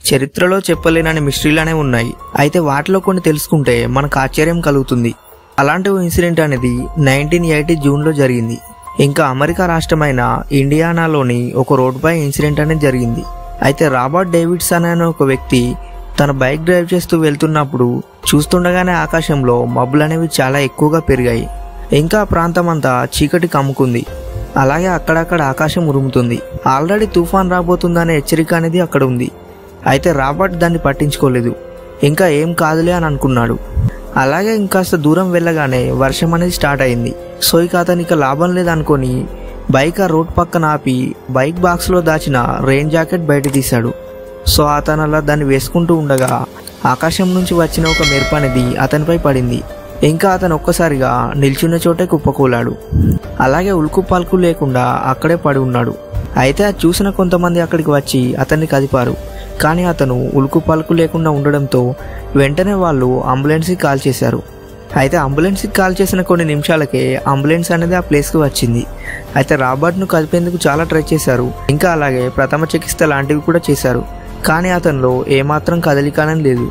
చరిత్రలో చెప్పలేనని మిస్టరీలనే ఉన్నాయి. అయితే వాటిలో కొన్ని తెలుసుకుంటే మనకు ఆశ్చర్యం కలుగుతుంది. అలాంటి ఓ ఇన్సిడెంట్ అనేది 1980 జూన్లో జరిగింది. ఇంకా అమెరికా రాష్ట్రమైన ఇండియానాలోని ఒక రోడ్డుపై ఇన్సిడెంట్ అనేది జరిగింది. అయితే రాబర్ట్ డేవిడ్సన్ అనే ఒక వ్యక్తి తన బైక్ డ్రైవ్ చేస్తూ వెళ్తున్నప్పుడు చూస్తుండగానే ఆకాశంలో మబ్బులు అనేవి చాలా ఎక్కువగా పెరిగాయి. ఇంకా ఆ ప్రాంతం అంతా చీకటి కమ్ముకుంది. అలాగే అక్కడక్కడ ఆకాశం ఉరుముతుంది. ఆల్రెడీ తుఫాన్ రాబోతుందనే హెచ్చరిక అనేది అక్కడ ఉంది. అయితే రాబర్ట్ దాన్ని పట్టించుకోలేదు. ఇంకా ఏం కాదులే అని అనుకున్నాడు. అలాగే ఇంకాస్త దూరం వెళ్ళగానే వర్షం అనేది స్టార్ట్ అయింది. సో ఇక అతనికి లాభం లేదనుకొని బైక్ ఆ రోడ్ పక్కన ఆపి బైక్ బాక్స్లో దాచిన రెయిన్ జాకెట్ బయట తీశాడు. సో అతను అలా దాన్ని వేసుకుంటూ ఉండగా ఆకాశం నుంచి వచ్చిన ఒక మెరుపు అనేది అతనిపై పడింది. ఇంకా అతను ఒక్కసారిగా నిల్చున్న చోటే కుప్పకూలాడు. అలాగే ఉలుకు పలుకు లేకుండా అక్కడే పడి ఉన్నాడు. అయితే అది చూసిన కొంతమంది అక్కడికి వచ్చి అతన్ని కదిపారు. కానీ అతను ఉలుకు పలుకు లేకుండా ఉండడంతో వెంటనే వాళ్ళు అంబులెన్స్కి కాల్ చేశారు. అయితే అంబులెన్స్కి కాల్ చేసిన కొన్ని నిమిషాలకే అంబులెన్స్ అనేది ఆ ప్లేస్కి వచ్చింది. అయితే రాబర్ట్ను కదిపేందుకు చాలా ట్రై చేశారు. ఇంకా అలాగే ప్రథమ చికిత్స లాంటివి కూడా చేశారు. కానీ అతనిలో ఏమాత్రం కదలిక అనేది లేదు.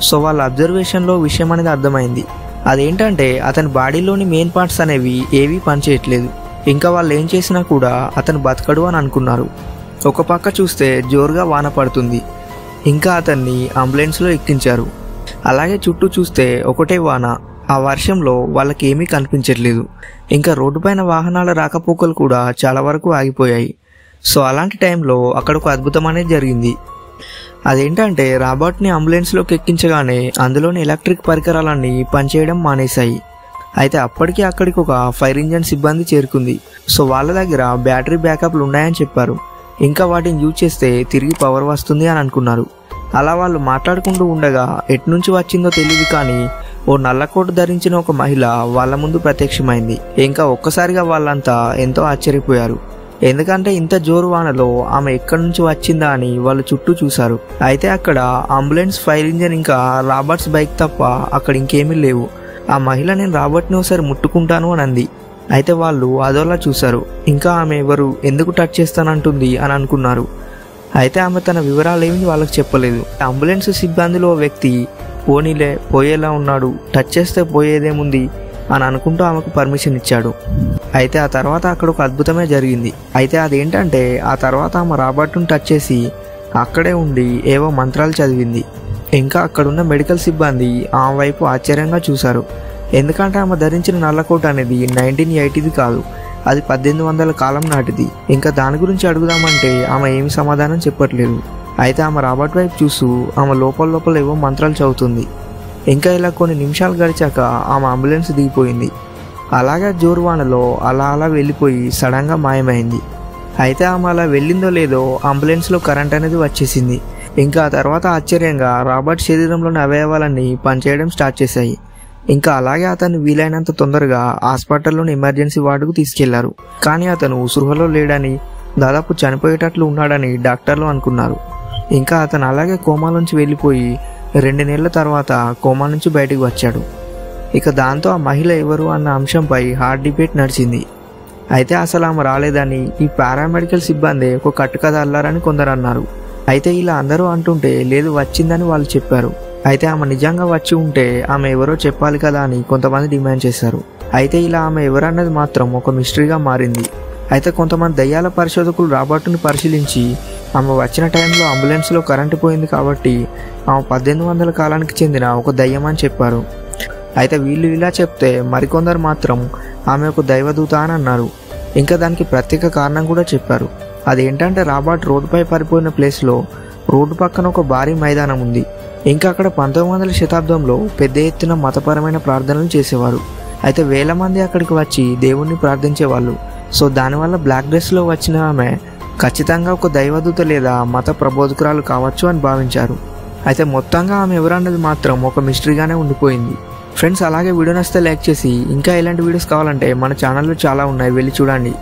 సో వాళ్ళ అబ్జర్వేషన్లో విషయం అనేది అర్థమైంది. అదేంటంటే అతని బాడీలోని మెయిన్ పార్ట్స్ అనేవి ఏవీ పనిచేయట్లేదు. ఇంకా వాళ్ళు ఏం చేసినా కూడా అతను బతకడు అని అనుకున్నారు. ఒక పక్క చూస్తే జోరుగా వాన పడుతుంది. ఇంకా అతన్ని అంబులెన్స్లో ఎక్కించారు. అలాగే చుట్టూ చూస్తే ఒకటే వాన. ఆ వర్షంలో వాళ్ళకి ఏమీ కనిపించట్లేదు. ఇంకా రోడ్డుపైన వాహనాల రాకపోకలు కూడా చాలా వరకు ఆగిపోయాయి. సో అలాంటి టైంలో అక్కడ ఒక అద్భుతం అనేది జరిగింది. అదేంటంటే రాబర్ట్ని అంబులెన్స్లోకి ఎక్కించగానే అందులోని ఎలక్ట్రిక్ పరికరాలన్నీ పనిచేయడం మానేశాయి. అయితే అప్పటికి అక్కడికి ఒక ఫైర్ ఇంజన్ సిబ్బంది చేరుకుంది. సో వాళ్ళ దగ్గర బ్యాటరీ బ్యాకప్లు ఉన్నాయని చెప్పారు. ఇంకా వాటిని యూజ్ చేస్తే తిరిగి పవర్ వస్తుంది అని అనుకున్నారు. అలా వాళ్ళు మాట్లాడుకుంటూ ఉండగా ఎట్నుంచి వచ్చిందో తెలియదు కానీ ఓ నల్లకోటు ధరించిన ఒక మహిళ వాళ్ళ ముందు ప్రత్యక్షమైంది. ఇంకా ఒక్కసారిగా వాళ్ళంతా ఎంతో ఆశ్చర్యపోయారు. ఎందుకంటే ఇంత జోరు వానలో ఆమె ఎక్కడి నుంచి వచ్చిందా అని వాళ్ళు చుట్టూ చూశారు. అయితే అక్కడ అంబులెన్స్, ఫైర్ ఇంజన్ ఇంకా రాబర్ట్స్ బైక్ తప్ప అక్కడ ఇంకేమీ లేవు. ఆ మహిళ నేను రాబర్ట్ని ఒకసారి ముట్టుకుంటాను అని అంది. అయితే వాళ్ళు అదోలా చూశారు. ఇంకా ఆమె ఎవరు, ఎందుకు టచ్ చేస్తానంటుంది అని అనుకున్నారు. అయితే ఆమె తన వివరాలు ఏమి వాళ్ళకి చెప్పలేదు. అంబులెన్స్ సిబ్బందిలో వ్యక్తి పోనీలే పోయేలా ఉన్నాడు, టచ్ చేస్తే పోయేదేముంది అని అనుకుంటూ ఆమెకు పర్మిషన్ ఇచ్చాడు. అయితే ఆ తర్వాత అక్కడ ఒక అద్భుతమే జరిగింది. అయితే అదేంటంటే ఆ తర్వాత ఆమె రాబర్ట్ను టచ్ చేసి అక్కడే ఉండి ఏవో మంత్రాలు చదివింది. ఇంకా అక్కడున్న మెడికల్ సిబ్బంది ఆమె వైపు ఆశ్చర్యంగా చూశారు. ఎందుకంటే ఆమె ధరించిన నల్లకోట అనేది 1980ది కాదు, అది 1800 కాలం నాటిది. ఇంకా దాని గురించి అడుగుదామంటే ఆమె ఏమి సమాధానం చెప్పట్లేదు. అయితే ఆమె రాబర్ట్ వైపు చూస్తూ ఆమె లోపల ఏవో మంత్రాలు చదువుతుంది. ఇంకా ఇలా కొన్ని నిమిషాలు గడిచాక ఆమె అంబులెన్స్ దిగిపోయింది. అలాగే జోరువానలో అలా వెళ్ళిపోయి సడన్గా మాయమైంది. అయితే ఆమె అలా వెళ్ళిందో లేదో అంబులెన్స్లో కరెంట్ అనేది వచ్చేసింది. ఇంకా ఆ తర్వాత ఆశ్చర్యంగా రాబర్ట్ శరీరంలోని అవయవాలన్నీ పనిచేయడం స్టార్ట్ చేశాయి. ఇంకా అలాగే అతన్ని వీలైనంత తొందరగా హాస్పిటల్లోని ఎమర్జెన్సీ వార్డుకు తీసుకెళ్లారు. కానీ అతను సృహలో లేడని, దాదాపు చనిపోయేటట్లు ఉన్నాడని డాక్టర్లు అనుకున్నారు. ఇంకా అతను అలాగే కోమాలోంచి వెళ్ళిపోయి 2 నెలల తర్వాత కోమా నుంచి బయటకు వచ్చాడు. ఇక దాంతో ఆ మహిళ ఎవరు అన్న అంశంపై హార్డ్ డిబేట్ నడిచింది. అయితే అసలు ఆమె రాలేదని, ఈ పారామెడికల్ సిబ్బంది ఒక కట్టుకథ అల్లారని కొందరు అన్నారు. అయితే ఇలా అందరూ అంటుంటే లేదు వచ్చిందని వాళ్ళు చెప్పారు. అయితే ఆమె నిజంగా వచ్చి ఉంటే ఆమె ఎవరో చెప్పాలి కదా అని కొంతమంది డిమాండ్ చేశారు. అయితే ఇలా ఆమె ఎవరన్నది మాత్రం ఒక మిస్టరీగా మారింది. అయితే కొంతమంది దయ్యాల పరిశోధకులు రాబర్ట్ను పరిశీలించి ఆమె వచ్చిన టైంలో అంబులెన్స్లో కరెంటు పోయింది కాబట్టి ఆమె 1800 కాలానికి చెందిన ఒక దయ్యం అని చెప్పారు. అయితే వీళ్ళు ఇలా చెప్తే మరికొందరు మాత్రం ఆమె ఒక దైవదూత అని అన్నారు. ఇంకా దానికి ప్రత్యేక కారణం కూడా చెప్పారు. అదేంటంటే రాబర్ట్ రోడ్డుపై పడిపోయిన ప్లేస్లో రోడ్డు పక్కన ఒక భారీ మైదానం ఉంది. ఇంకా అక్కడ 1900వ శతాబ్దంలో పెద్ద ఎత్తున మతపరమైన ప్రార్థనలు చేసేవారు. అయితే వేల మంది అక్కడికి వచ్చి దేవుణ్ణి ప్రార్థించేవాళ్ళు. సో దానివల్ల బ్లాక్ డ్రెస్లో వచ్చిన ఆమె ఖచ్చితంగా ఒక దైవదూత లేదా మత ప్రబోధకురాలు కావచ్చు అని భావించారు. అయితే మొత్తంగా ఆమె ఎవరన్నది మాత్రం ఒక మిస్టరీగానే ఉండిపోయింది. ఫ్రెండ్స్, అలాగే వీడియో నచ్చితే లైక్ చేసి ఇంకా ఇలాంటి వీడియోస్ కావాలంటే మన ఛానల్లో చాలా ఉన్నాయి, వెళ్ళి చూడండి.